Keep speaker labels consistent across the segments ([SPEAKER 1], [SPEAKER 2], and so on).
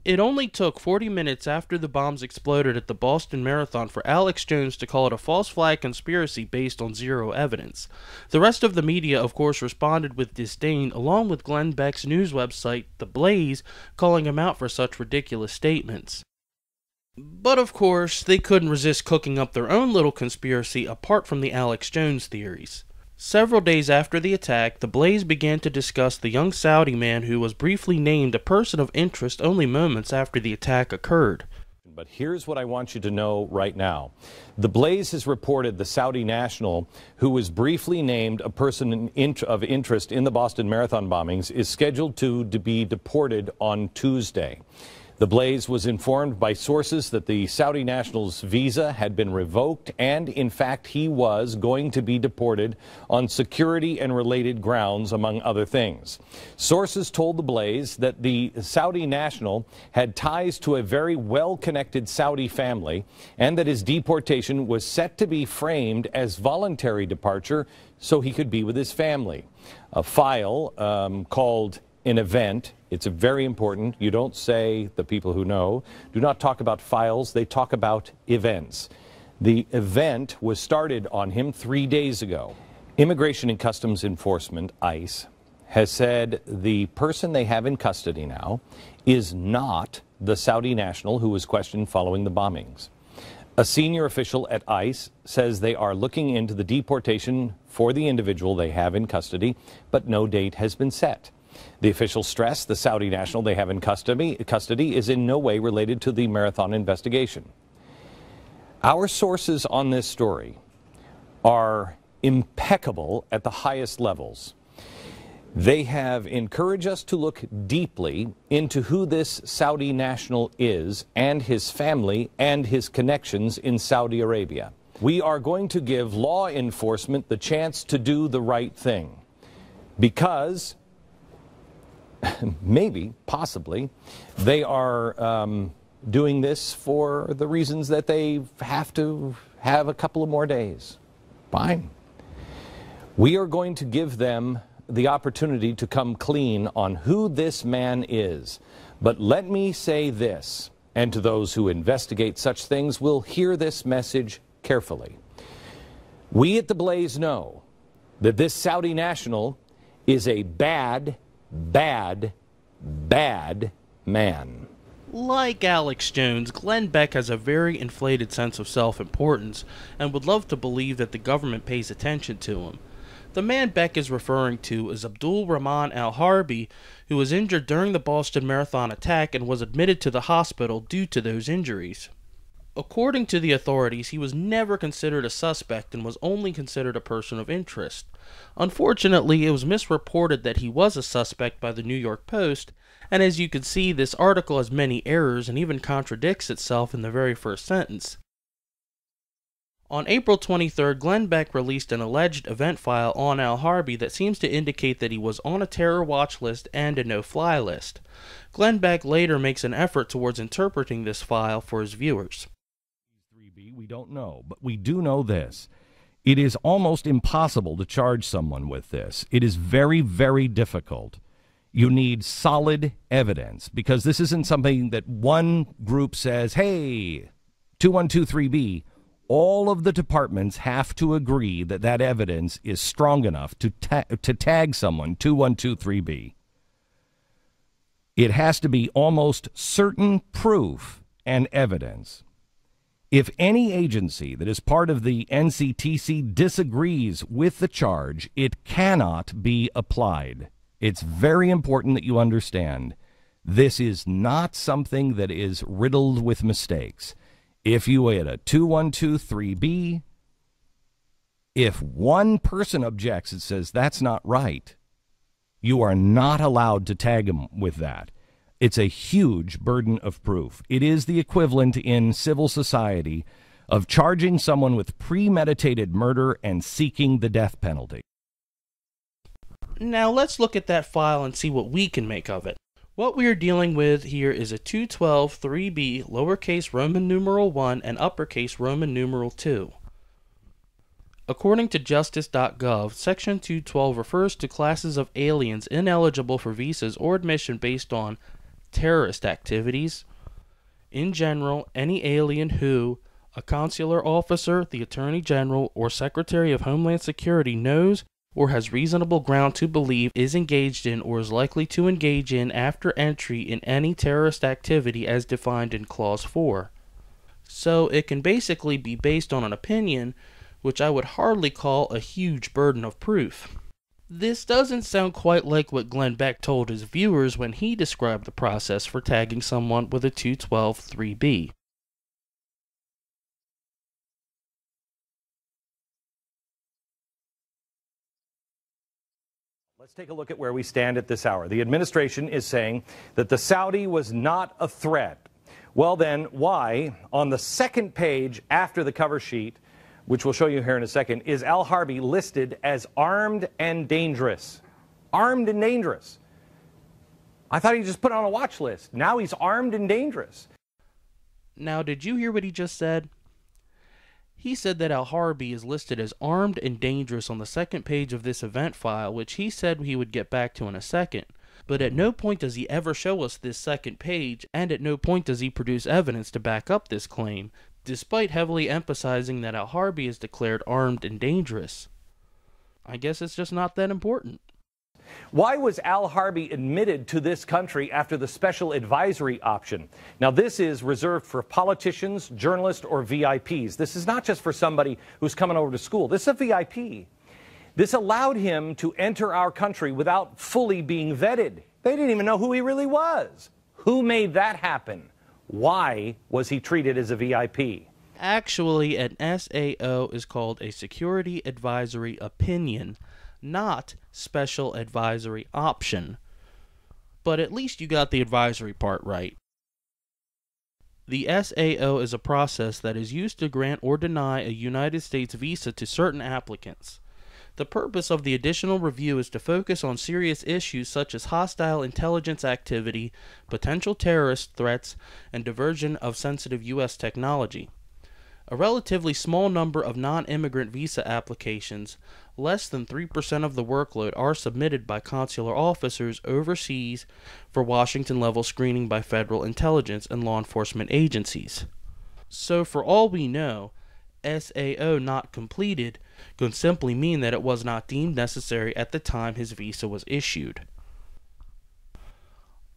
[SPEAKER 1] It only took 40 minutes after the bombs exploded at the Boston Marathon for Alex Jones to call it a false flag conspiracy based on zero evidence. The rest of the media, of course, responded with disdain, along with Glenn Beck's news website, The Blaze, calling him out for such ridiculous statements. But of course, they couldn't resist cooking up their own little conspiracy apart from the Alex Jones theories. Several days after the attack, The Blaze began to discuss the young Saudi man who was briefly named a person of interest only moments after the attack occurred.
[SPEAKER 2] But here's what I want you to know right now. The Blaze has reported the Saudi national, who was briefly named a person of interest in the Boston Marathon bombings, is scheduled to be deported on Tuesday. The Blaze was informed by sources that the Saudi national's visa had been revoked, and in fact he was going to be deported on security and related grounds, among other things. Sources told The Blaze that the Saudi national had ties to a very well-connected Saudi family, and that his deportation was set to be framed as voluntary departure so he could be with his family. A file called an event. It's very important. You don't say, the people who know, do not talk about files, they talk about events. The event was started on him 3 days ago. Immigration and Customs Enforcement, ICE, has said the person they have in custody now is not the Saudi national who was questioned following the bombings. A senior official at ICE says they are looking into the deportation for the individual they have in custody, but no date has been set. The officials stress the Saudi national they have in custody is in no way related to the marathon investigation. Our sources on this story are impeccable at the highest levels. They have encouraged us to look deeply into who this Saudi national is and his family and his connections in Saudi Arabia. We are going to give law enforcement the chance to do the right thing because maybe, possibly, they are doing this for the reasons that they have to have a couple of more days. Fine. We are going to give them the opportunity to come clean on who this man is. But let me say this, and to those who investigate such things will hear this message carefully. We at The Blaze know that this Saudi national is a bad man.
[SPEAKER 1] Like Alex Jones, Glenn Beck has a very inflated sense of self-importance and would love to believe that the government pays attention to him. The man Beck is referring to is Abdul Rahman Al-Harbi, who was injured during the Boston Marathon attack and was admitted to the hospital due to those injuries. According to the authorities, he was never considered a suspect and was only considered a person of interest. Unfortunately, it was misreported that he was a suspect by the New York Post, and as you can see, this article has many errors and even contradicts itself in the very first sentence. On April 23rd, Glenn Beck released an alleged event file on Al-Harbi that seems to indicate that he was on a terror watch list and a no-fly list. Glenn Beck later makes an effort towards interpreting this file for his viewers.
[SPEAKER 3] We don't know, but we do know this. It is almost impossible to charge someone with this. It is very, very difficult. You need solid evidence because this isn't something that one group says, hey, 2123B. All of the departments have to agree that that evidence is strong enough to tag someone 2123B. It has to be almost certain proof and evidence. If any agency that is part of the NCTC disagrees with the charge, it cannot be applied. It's very important that you understand this is not something that is riddled with mistakes. If you had a 2123B, if one person objects and says that's not right, you are not allowed to tag them with that. It's a huge burden of proof. It is the equivalent in civil society of charging someone with premeditated murder and seeking the death penalty.
[SPEAKER 1] Now let's look at that file and see what we can make of it. What we are dealing with here is a 212-3B lowercase Roman numeral 1 and uppercase Roman numeral 2. According to Justice.gov, Section 212 refers to classes of aliens ineligible for visas or admission based on terrorist activities. In general, any alien who, a consular officer, the Attorney General, or Secretary of Homeland Security knows or has reasonable ground to believe is engaged in or is likely to engage in after entry in any terrorist activity as defined in Clause 4. So it can basically be based on an opinion, which I would hardly call a huge burden of proof. This doesn't sound quite like what Glenn Beck told his viewers when he described the process for tagging someone with a 212-3B.
[SPEAKER 2] Let's take a look at where we stand at this hour. The administration is saying that the Saudi was not a threat. Well then, why, on the second page after the cover sheet, which we'll show you here in a second, is Al-Harbi listed as armed and dangerous? Armed and dangerous. I thought he just put on a watch list. Now he's armed and dangerous.
[SPEAKER 1] Now, did you hear what he just said? He said that Al-Harbi is listed as armed and dangerous on the second page of this event file, which he said he would get back to in a second. But at no point does he ever show us this second page, and at no point does he produce evidence to back up this claim, despite heavily emphasizing that Al-Harbi is declared armed and dangerous. I guess it's just not that important.
[SPEAKER 2] Why was Al-Harbi admitted to this country after the special advisory option? Now, this is reserved for politicians, journalists, or VIPs. This is not just for somebody who's coming over to school. This is a VIP. This allowed him to enter our country without fully being vetted. They didn't even know who he really was. Who made that happen? Why was he treated as a VIP?
[SPEAKER 1] Actually, an SAO is called a Security Advisory Opinion, not Special Advisory Option. But at least you got the advisory part right. The SAO is a process that is used to grant or deny a United States visa to certain applicants. The purpose of the additional review is to focus on serious issues such as hostile intelligence activity, potential terrorist threats, and diversion of sensitive U.S. technology. A relatively small number of non-immigrant visa applications, less than 3% of the workload, are submitted by consular officers overseas for Washington-level screening by federal intelligence and law enforcement agencies. So for all we know, SAO not completed could simply mean that it was not deemed necessary at the time his visa was issued.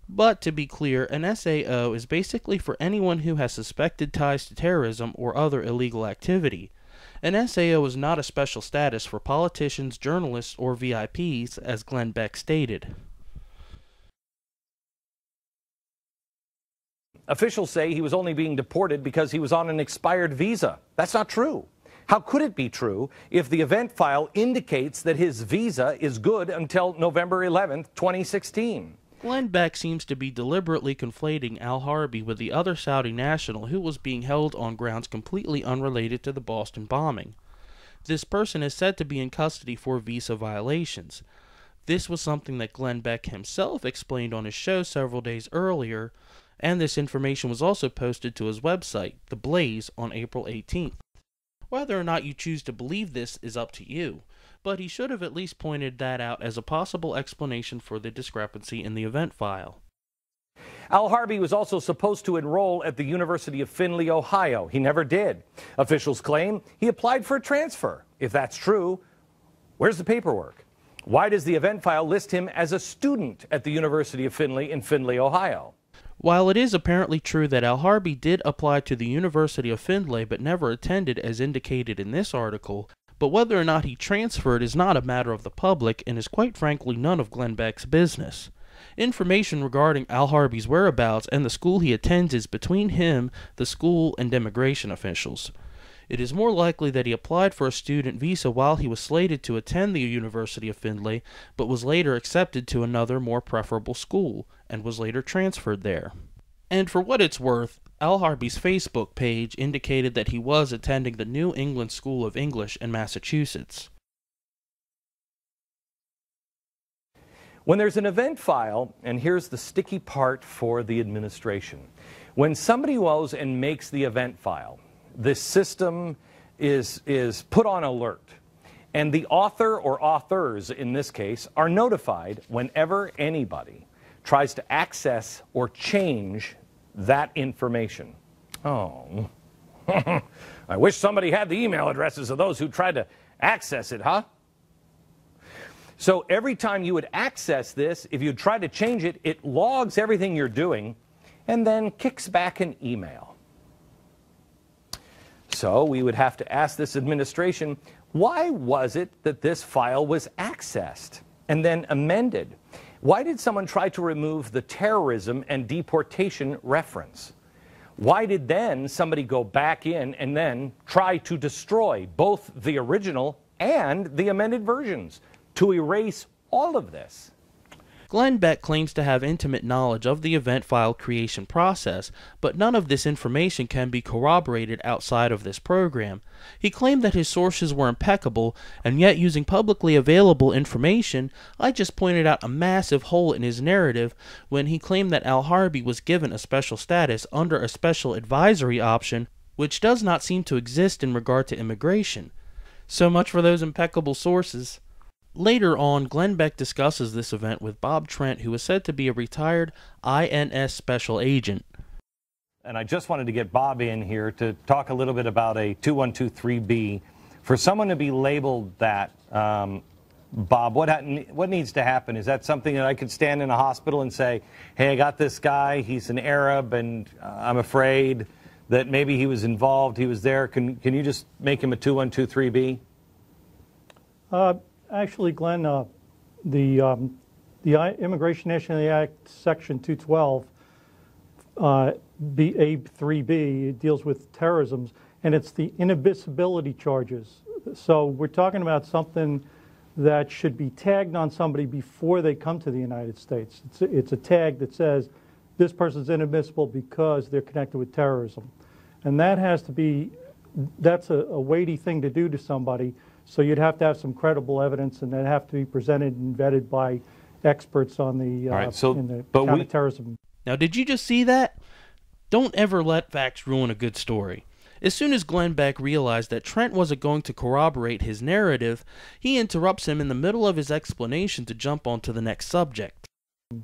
[SPEAKER 1] But to be clear, an SAO is basically for anyone who has suspected ties to terrorism or other illegal activity. An SAO is not a special status for politicians, journalists, or VIPs, as Glenn Beck stated.
[SPEAKER 2] Officials say he was only being deported because he was on an expired visa. That's not true. How could it be true if the event file indicates that his visa is good until November 11th, 2016?
[SPEAKER 1] Glenn Beck seems to be deliberately conflating Al-Harbi with the other Saudi national who was being held on grounds completely unrelated to the Boston bombing. This person is said to be in custody for visa violations. This was something that Glenn Beck himself explained on his show several days earlier, and this information was also posted to his website, The Blaze, on April 18th. Whether or not you choose to believe this is up to you, but he should have at least pointed that out as a possible explanation for the discrepancy in the event file.
[SPEAKER 2] Al-Harbi was also supposed to enroll at the University of Findlay, Ohio. He never did. Officials claim he applied for a transfer. If that's true, where's the paperwork? Why does the event file list him as a student at the University of Findlay in Findlay, Ohio?
[SPEAKER 1] While it is apparently true that Al-Harbi did apply to the University of Findlay but never attended as indicated in this article, but whether or not he transferred is not a matter of the public and is quite frankly none of Glenn Beck's business. Information regarding Al-Harbi's whereabouts and the school he attends is between him, the school, and immigration officials. It is more likely that he applied for a student visa while he was slated to attend the University of Findlay, but was later accepted to another more preferable school, and was later transferred there. And for what it's worth, Al-Harbi's Facebook page indicated that he was attending the New England School of English in Massachusetts.
[SPEAKER 2] When there's an event file, and here's the sticky part for the administration, when somebody goes and makes the event file, this system is put on alert, and the author or authors in this case are notified whenever anybody tries to access or change that information. Oh, I wish somebody had the email addresses of those who tried to access it, huh? So every time you would access this, if you try to change it, it logs everything you're doing and then kicks back an email. So we would have to ask this administration, why was it that this file was accessed and then amended? Why did someone try to remove the terrorism and deportation reference? Why did then somebody go back in and then try to destroy both the original and the amended versions to erase all of this?
[SPEAKER 1] Glenn Beck claims to have intimate knowledge of the event file creation process, but none of this information can be corroborated outside of this program. He claimed that his sources were impeccable, and yet using publicly available information, I just pointed out a massive hole in his narrative when he claimed that Al-Harbi was given a special status under a special advisory option, which does not seem to exist in regard to immigration. So much for those impeccable sources. Later on, Glenn Beck discusses this event with Bob Trent, who is said to be a retired INS special agent.
[SPEAKER 2] And I just wanted to get Bob in here to talk a little bit about a 2123B. For someone to be labeled that, Bob, what needs to happen? Is that something that I could stand in a hospital and say, hey, I got this guy, he's an Arab, and I'm afraid that maybe he was involved, he was there. Can you just make him a 2123B?
[SPEAKER 4] Actually, Glenn, the Immigration Nationality Act, Section 212, A3B, it deals with terrorism, and it's the inadmissibility charges. So we're talking about something that should be tagged on somebody before they come to the United States. It's a tag that says this person's inadmissible because they're connected with terrorism. And that has to be, that's a weighty thing to do to somebody. So you'd have to have some credible evidence, and that'd have to be presented and vetted by experts on the, in the counterterrorism.
[SPEAKER 1] Now, did you just see that? Don't ever let facts ruin a good story. As soon as Glenn Beck realized that Trent wasn't going to corroborate his narrative, he interrupts him in the middle of his explanation to jump onto the next subject.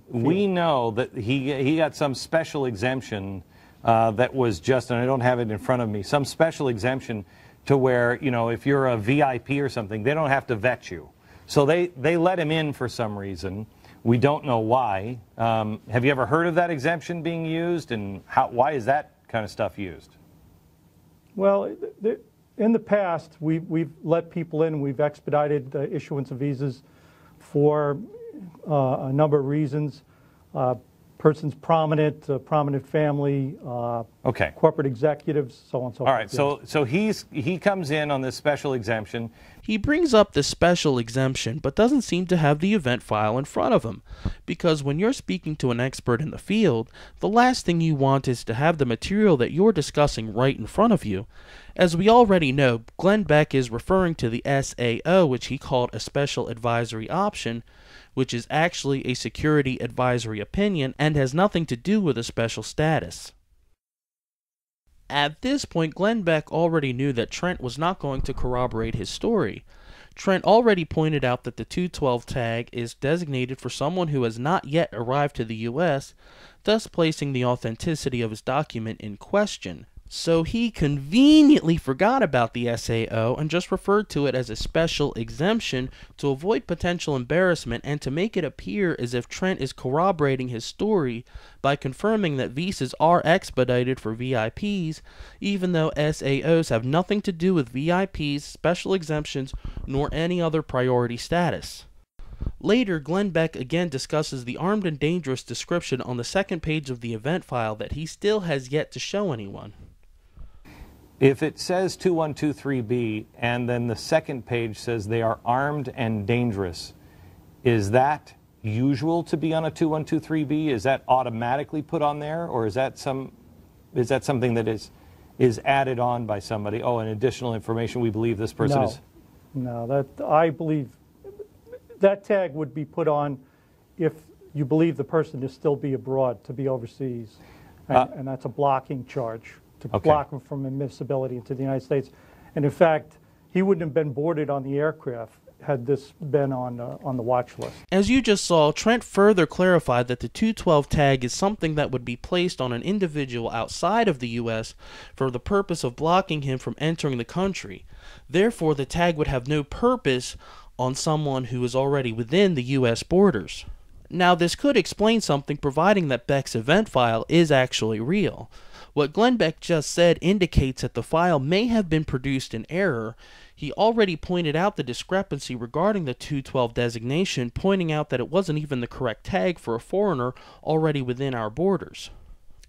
[SPEAKER 2] We know that he got some special exemption that was just, and I don't have it in front of me, some special exemption to where, you know, if you're a VIP or something, they don't have to vet you. So they let him in for some reason. We don't know why. Have you ever heard of that exemption being used, and why is that kind of stuff used?
[SPEAKER 4] Well, in the past, we've let people in, we've expedited the issuance of visas for a number of reasons. Person's prominent, prominent family,
[SPEAKER 2] okay,
[SPEAKER 4] corporate executives, so on and so forth.
[SPEAKER 2] All right, so he comes in on this special exemption.
[SPEAKER 1] He brings up this special exemption, but doesn't seem to have the event file in front of him, because when you're speaking to an expert in the field, the last thing you want is to have the material that you're discussing right in front of you. As we already know, Glenn Beck is referring to the SAO, which he called a special advisory option, which is actually a security advisory opinion and has nothing to do with a special status. At this point, Glenn Beck already knew that Trent was not going to corroborate his story. Trent already pointed out that the 212 tag is designated for someone who has not yet arrived to the U.S., thus placing the authenticity of his document in question. So he conveniently forgot about the SAO and just referred to it as a special exemption to avoid potential embarrassment and to make it appear as if Trent is corroborating his story by confirming that visas are expedited for VIPs, even though SAOs have nothing to do with VIPs, special exemptions, nor any other priority status. Later, Glenn Beck again discusses the armed and dangerous description on the second page of the event file that he still has yet to show anyone.
[SPEAKER 2] If it says 2123B and then the second page says they are armed and dangerous, is that usual to be on a 2123B? Is that automatically put on there, or is that something that is added on by somebody? Oh, and additional information, we believe this person is.
[SPEAKER 4] No, that I believe that tag would be put on if you believe the person to still be abroad, to be overseas, and that's a blocking charge. To block him from admissibility into the United States. And in fact, he wouldn't have been boarded on the aircraft had this been on the watch list.
[SPEAKER 1] As you just saw, Trent further clarified that the 212 tag is something that would be placed on an individual outside of the U.S. for the purpose of blocking him from entering the country. Therefore, the tag would have no purpose on someone who is already within the U.S. borders. Now, this could explain something, providing that Beck's event file is actually real. What Glenn Beck just said indicates that the file may have been produced in error. He already pointed out the discrepancy regarding the 212 designation, pointing out that it wasn't even the correct tag for a foreigner already within our borders.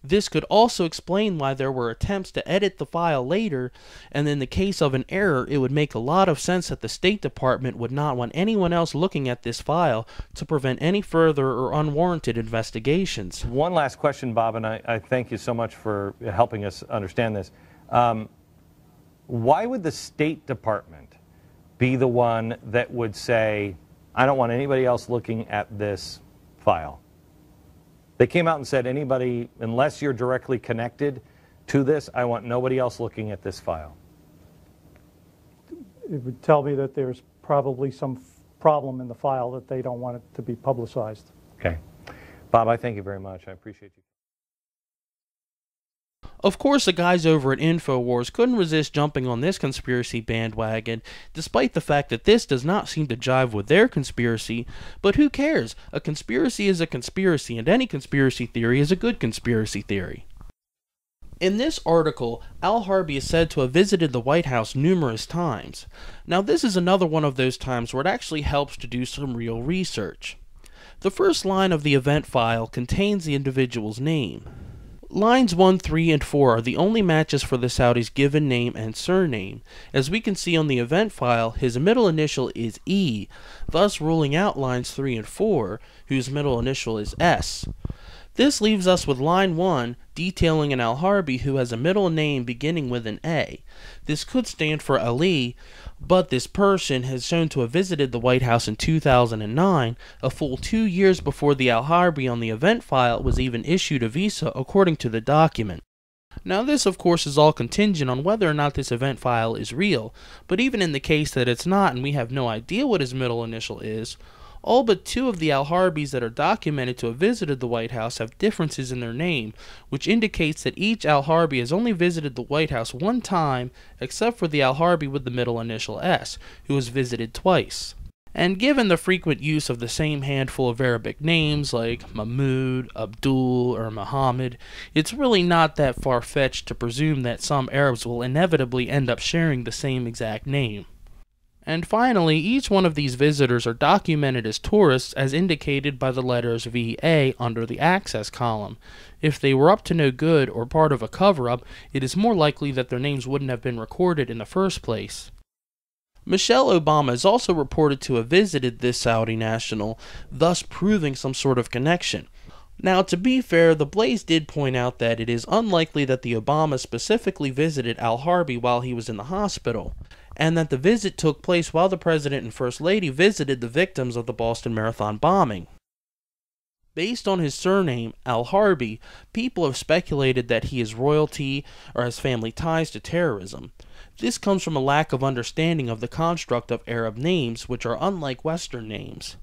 [SPEAKER 1] This could also explain why there were attempts to edit the file later, and in the case of an error, it would make a lot of sense that the State Department would not want anyone else looking at this file to prevent any further or unwarranted investigations.
[SPEAKER 2] One last question, Bob, and I thank you so much for helping us understand this. Why would the State Department be the one that would say, I don't want anybody else looking at this file? They came out and said, anybody, unless you're directly connected to this, I want nobody else looking at this file.
[SPEAKER 4] It would tell me that there's probably some problem in the file that they don't want it to be publicized.
[SPEAKER 2] Okay. Bob, I thank you very much. I appreciate you.
[SPEAKER 1] Of course, the guys over at InfoWars couldn't resist jumping on this conspiracy bandwagon, despite the fact that this does not seem to jive with their conspiracy, but who cares? A conspiracy is a conspiracy, and any conspiracy theory is a good conspiracy theory. In this article, Al-Harbi is said to have visited the White House numerous times. Now, this is another one of those times where it actually helps to do some real research. The first line of the event file contains the individual's name. Lines 1, 3, and 4 are the only matches for the Saudi's given name and surname. As we can see on the event file, his middle initial is E, thus ruling out lines 3 and 4, whose middle initial is S. This leaves us with line 1 detailing an Al-Harbi who has a middle name beginning with an A. This could stand for Ali, but this person has shown to have visited the White House in 2009, a full 2 years before the Al-Harbi on the event file was even issued a visa according to the document. Now, this of course is all contingent on whether or not this event file is real, but even in the case that it's not and we have no idea what his middle initial is, all but 2 of the Al-Harbis that are documented to have visited the White House have differences in their name, which indicates that each Al-Harbi has only visited the White House one time, except for the Al-Harbi with the middle initial S, who has visited twice. And given the frequent use of the same handful of Arabic names like Mahmoud, Abdul, or Muhammad, it's really not that far-fetched to presume that some Arabs will inevitably end up sharing the same exact name. And finally, each one of these visitors are documented as tourists as indicated by the letters VA under the access column. If they were up to no good or part of a cover-up, it is more likely that their names wouldn't have been recorded in the first place. Michelle Obama is also reported to have visited this Saudi national, thus proving some sort of connection. Now, to be fair, the Blaze did point out that it is unlikely that the Obama specifically visited Al-Harbi while he was in the hospital, and that the visit took place while the President and First Lady visited the victims of the Boston Marathon bombing. Based on his surname, Al-Harbi, people have speculated that he is royalty or has family ties to terrorism. This comes from a lack of understanding of the construct of Arab names, which are unlike Western names.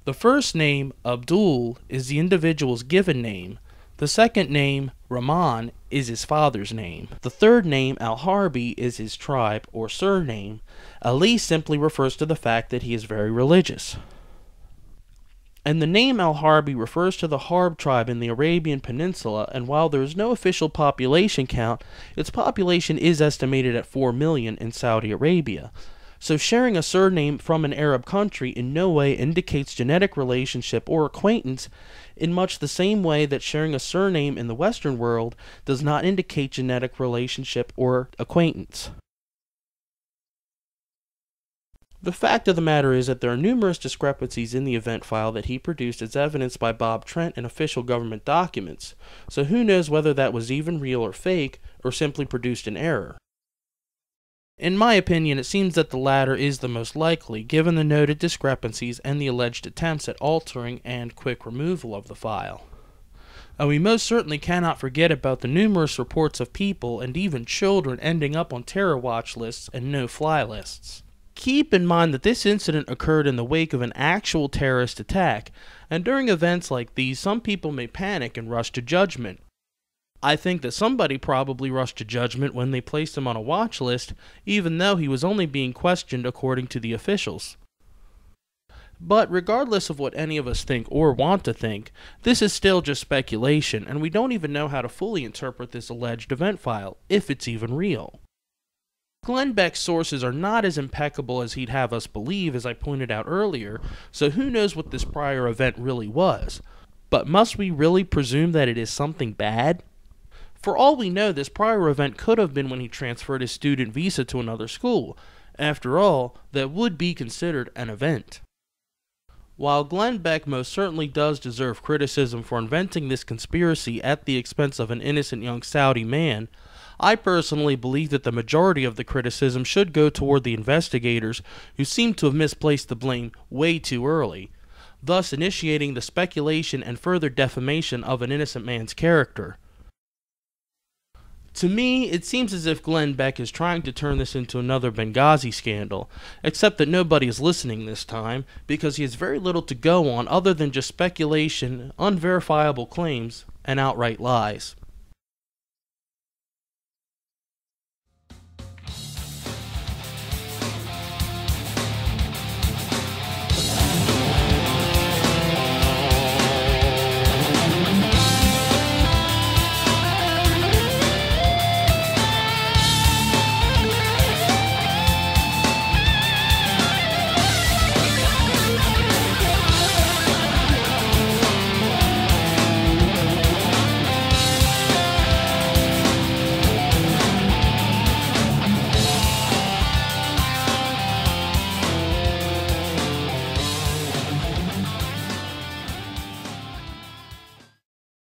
[SPEAKER 1] The first name, Abdul, is the individual's given name. The second name, Rahman, is his father's name. The third name, Al-Harbi, is his tribe or surname. Ali simply refers to the fact that he is very religious. And the name Al-Harbi refers to the Harb tribe in the Arabian Peninsula, and while there is no official population count, its population is estimated at 4 million in Saudi Arabia. So sharing a surname from an Arab country in no way indicates genetic relationship or acquaintance, in much the same way that sharing a surname in the Western world does not indicate genetic relationship or acquaintance. The fact of the matter is that there are numerous discrepancies in the event file that he produced as evidenced by Bob Trent in official government documents, so who knows whether that was even real or fake, or simply produced in error. In my opinion, it seems that the latter is the most likely, given the noted discrepancies and the alleged attempts at altering and quick removal of the file. And we most certainly cannot forget about the numerous reports of people and even children ending up on terror watch lists and no-fly lists. Keep in mind that this incident occurred in the wake of an actual terrorist attack, and during events like these, some people may panic and rush to judgment. I think that somebody probably rushed to judgment when they placed him on a watch list, even though he was only being questioned according to the officials. But regardless of what any of us think or want to think, this is still just speculation, and we don't even know how to fully interpret this alleged event file, if it's even real. Glenn Beck's sources are not as impeccable as he'd have us believe, as I pointed out earlier, so who knows what this prior event really was. But must we really presume that it is something bad? For all we know, this prior event could have been when he transferred his student visa to another school. After all, that would be considered an event. While Glenn Beck most certainly does deserve criticism for inventing this conspiracy at the expense of an innocent young Saudi man, I personally believe that the majority of the criticism should go toward the investigators who seem to have misplaced the blame way too early, thus initiating the speculation and further defamation of an innocent man's character. To me, it seems as if Glenn Beck is trying to turn this into another Benghazi scandal, except that nobody is listening this time, because he has very little to go on other than just speculation, unverifiable claims, and outright lies.